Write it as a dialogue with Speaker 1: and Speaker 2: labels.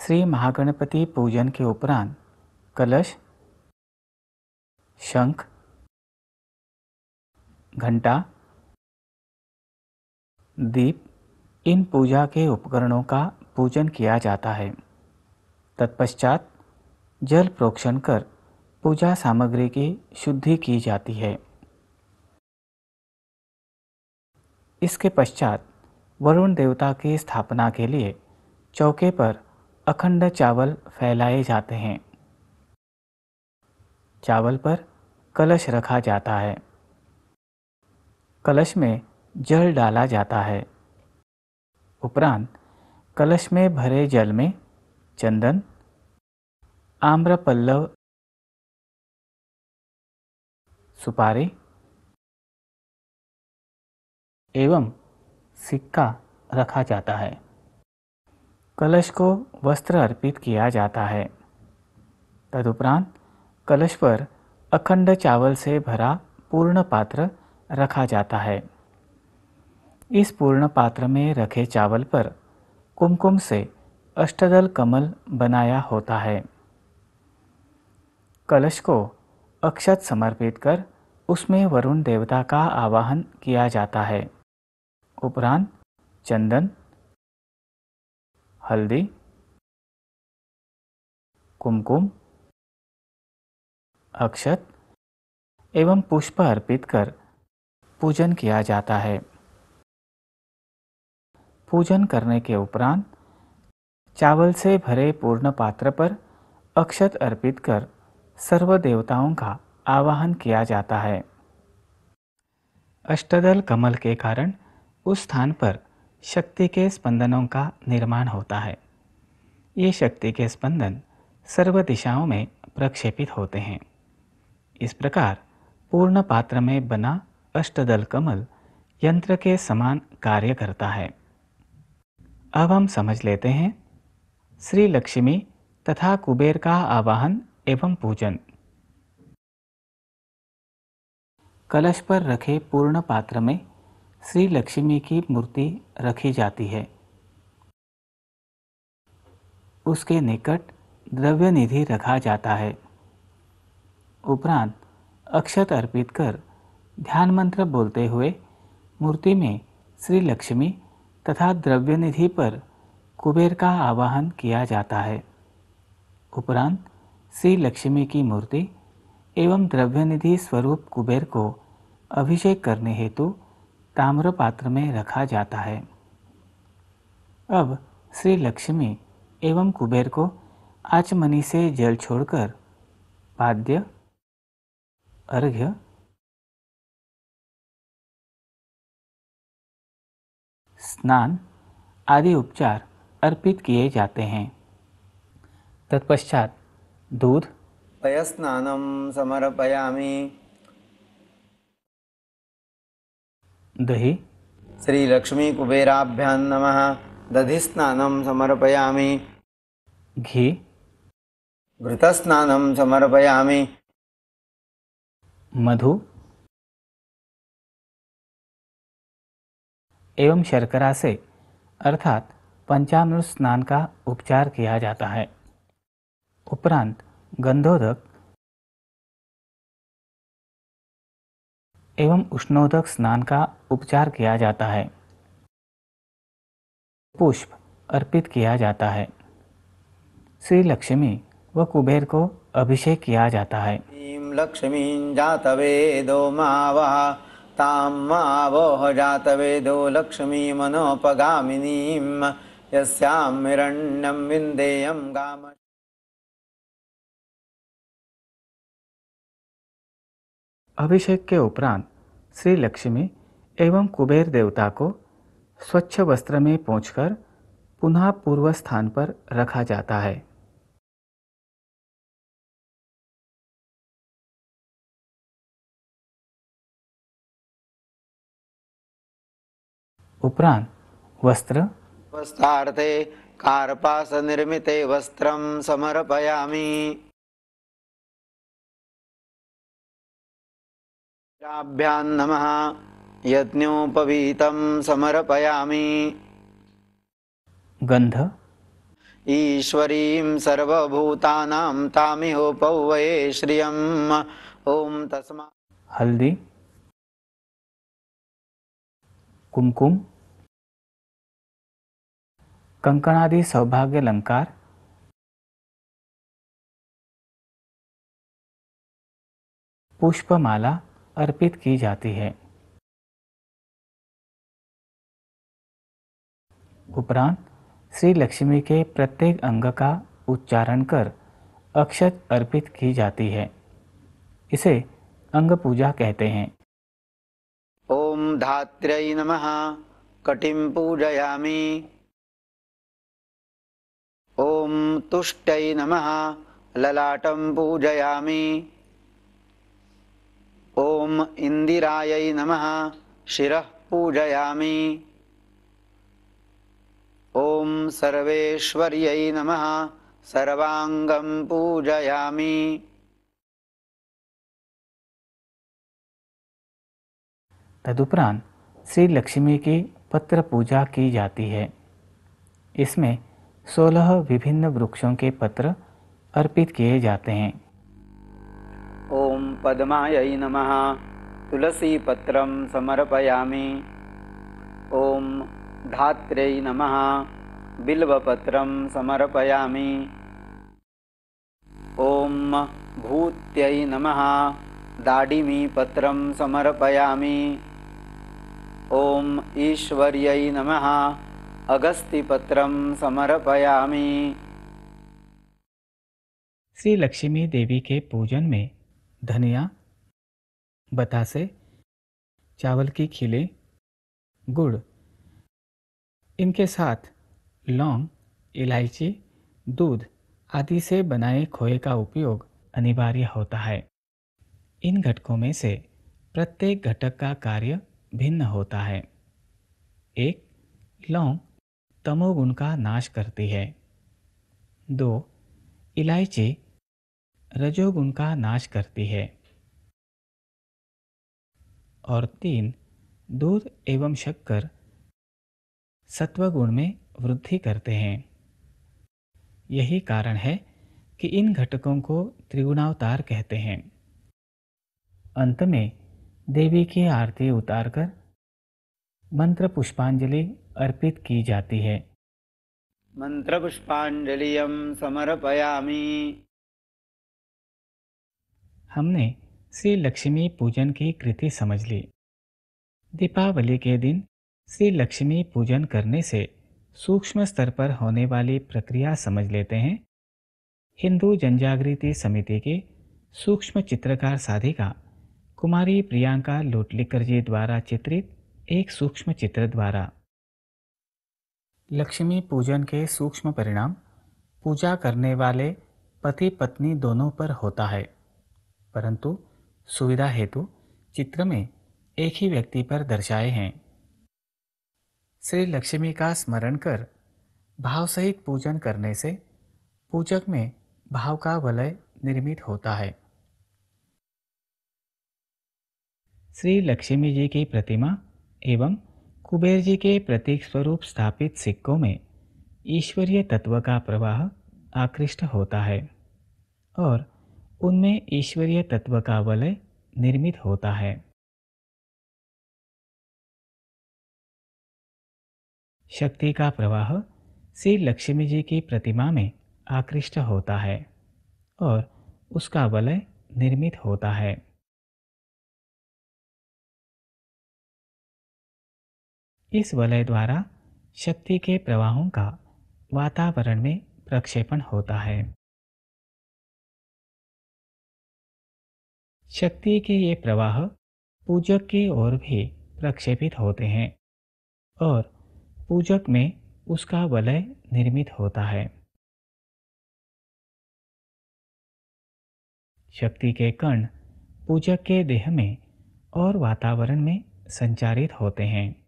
Speaker 1: श्री महागणपति पूजन के उपरांत कलश, शंख, घंटा, दीप इन पूजा के उपकरणों का पूजन किया जाता है। तत्पश्चात जल प्रोक्षण कर पूजा सामग्री की शुद्धि की जाती है। इसके पश्चात वरुण देवता की स्थापना के लिए चौके पर अखंड चावल फैलाए जाते हैं। चावल पर कलश रखा जाता है। कलश में जल डाला जाता है। उपरांत कलश में भरे जल में चंदन, आम्रपल्लव, सुपारी एवं सिक्का रखा जाता है। कलश को वस्त्र अर्पित किया जाता है। तदुपरांत कलश पर अखंड चावल से भरा पूर्ण पात्र रखा जाता है। इस पूर्ण पात्र में रखे चावल पर कुमकुम से अष्टदल कमल बनाया होता है। कलश को अक्षत समर्पित कर उसमें वरुण देवता का आवाहन किया जाता है। उपरांत चंदन, हल्दी, कुमकुम, अक्षत एवं पुष्प अर्पित कर पूजन किया जाता है। पूजन करने के उपरांत चावल से भरे पूर्ण पात्र पर अक्षत अर्पित कर सर्व देवताओं का आवाहन किया जाता है। अष्टदल कमल के कारण उस स्थान पर शक्ति के स्पंदनों का निर्माण होता है। ये शक्ति के स्पंदन सर्व दिशाओं में प्रक्षेपित होते हैं। इस प्रकार पूर्ण पात्र में बना अष्टदल कमल यंत्र के समान कार्य करता है। अब हम समझ लेते हैं श्री लक्ष्मी तथा कुबेर का आवाहन एवं पूजन। कलश पर रखे पूर्ण पात्र में श्री लक्ष्मी की मूर्ति रखी जाती है। उसके निकट द्रव्य निधि रखा जाता है। उपरांत अक्षत अर्पित कर ध्यान मंत्र बोलते हुए मूर्ति में श्री लक्ष्मी तथा द्रव्य निधि पर कुबेर का आवाहन किया जाता है। उपरांत श्री लक्ष्मी की मूर्ति एवं द्रव्य निधि स्वरूप कुबेर को अभिषेक करने हेतु ताम्र पात्र में रखा जाता है। अब श्री लक्ष्मी एवं कुबेर को आचमनी से जल छोड़कर पाद्य, अर्घ्य, स्नान आदि उपचार अर्पित किए जाते हैं। तत्पश्चात दूध,
Speaker 2: पयस्नानं समर्पयामि।
Speaker 1: दही,
Speaker 2: श्री लक्ष्मी कुबेराभ्यां नमः। दधिस्नानं समर्पयामि।
Speaker 1: घी,
Speaker 2: घृतस्नानं समर्पयामि।
Speaker 1: मधु एवं शर्करा से अर्थात पंचामृत स्नान का उपचार किया जाता है। उपरांत गंधोदक एवं उष्णोदक स्नान का उपचार किया जाता है। पुष्प अर्पित किया जाता है। श्री लक्ष्मी व कुबेर को अभिषेक किया जाता है।
Speaker 2: ीं लक्ष्मीं जातवेदो मावः तां मावोह जातवेदो लक्ष्मीमनोपगामिनीं यस्यां हिरण्यं विन्देयं गाम।
Speaker 1: अभिषेक के उपरांत श्री लक्ष्मी एवं कुबेर देवता को स्वच्छ वस्त्र में पोंछकर पुनः पूर्व स्थान पर रखा जाता है। उपरांत वस्त्र,
Speaker 2: वस्त्रार्थे कार्पासनिर्मिते वस्त्रं समर्पयामि। कुबेराभ्यां नमः। यज्ञोपवीतं समर्पयामि।
Speaker 1: गंध,
Speaker 2: ईश्वरीं सर्वभूतानां तामिहोपौवये श्रियम् ॐ तस्मा।
Speaker 1: हल्दी, कुमकुम, कंकणादि सौभाग्य अलंकार, पुष्पमाला अर्पित की जाती है। उपरांत श्री लक्ष्मी के प्रत्येक अंग का उच्चारण कर अक्षत अर्पित की जाती है। इसे अंग पूजा कहते हैं।
Speaker 2: ॐ धात्र्यै नमः। कटिं पूजयामि। ॐ तुष्टै नमः। ललाटं पूजयामि। ॐ इन्दिरायै नमः। शिरः पूजयामि। ॐ सर्वेश्वर्यै नमः। सर्वांगं पूजयामि।
Speaker 1: तदुपरांत श्री लक्ष्मी की पत्र पूजा की जाती है। इसमें 16 विभिन्न वृक्षों के पत्र अर्पित किए जाते हैं।
Speaker 2: ॐ पद्मायै नमः। तुलसीपत्रं समर्पयामि। ॐ धात्र्यै नमः। बिल्वपत्रं समर्पयामि। ॐ भूत्यै नमः। दाडिमीपत्रं समर्पयामि। ॐ ईश्वर्यै नमः। अगस्त्यपत्रं समर्पयामि।
Speaker 1: श्री लक्ष्मी देवी के पूजन में धनिया, बतासे, चावल की खिले, गुड़, इनके साथ लौंग, इलायची, दूध आदि से बनाए खोए का उपयोग अनिवार्य होता है। इन घटकों में से प्रत्येक घटक का कार्य भिन्न होता है। एक, लौंग तमोगुण का नाश करती है। 2, इलायची रजोगुण का नाश करती है। और 3, दूध एवं शक्कर सत्वगुण में वृद्धि करते हैं। यही कारण है कि इन घटकों को त्रिगुणावतार कहते हैं। अंत में देवी की आरती उतारकर मंत्र पुष्पांजलि अर्पित की जाती है।
Speaker 2: मंत्रपुष्पांजलिं समर्पयामि।
Speaker 1: हमने श्री लक्ष्मी पूजन की कृति समझ ली। दीपावली के दिन श्री लक्ष्मी पूजन करने से सूक्ष्म स्तर पर होने वाली प्रक्रिया समझ लेते हैं। हिंदू जनजागृति समिति की सूक्ष्म चित्रकार साधिका कुमारी प्रियंका लोटलीकर जी द्वारा चित्रित एक सूक्ष्म चित्र द्वारा लक्ष्मी पूजन के सूक्ष्म परिणाम पूजा करने वाले पति पत्नी दोनों पर होता है, परंतु सुविधा हेतु चित्र में एक ही व्यक्ति पर दर्शाए हैं। श्री लक्ष्मी का स्मरण कर भाव सहित पूजन करने से पूजक में भाव का वलय निर्मित होता है। श्री लक्ष्मी जी की प्रतिमा एवं कुबेर जी के प्रतीक स्वरूप स्थापित सिक्कों में ईश्वरीय तत्व का प्रवाह आकृष्ट होता है और उनमें ईश्वरीय तत्व का वलय निर्मित होता है। शक्ति का प्रवाह श्री लक्ष्मी जी की प्रतिमा में आकृष्ट होता है और उसका वलय निर्मित होता है। इस वलय द्वारा शक्ति के प्रवाहों का वातावरण में प्रक्षेपण होता है। शक्ति के ये प्रवाह पूजक की ओर भी प्रक्षेपित होते हैं और पूजक में उसका वलय निर्मित होता है। शक्ति के कण पूजक के देह में और वातावरण में संचारित होते हैं।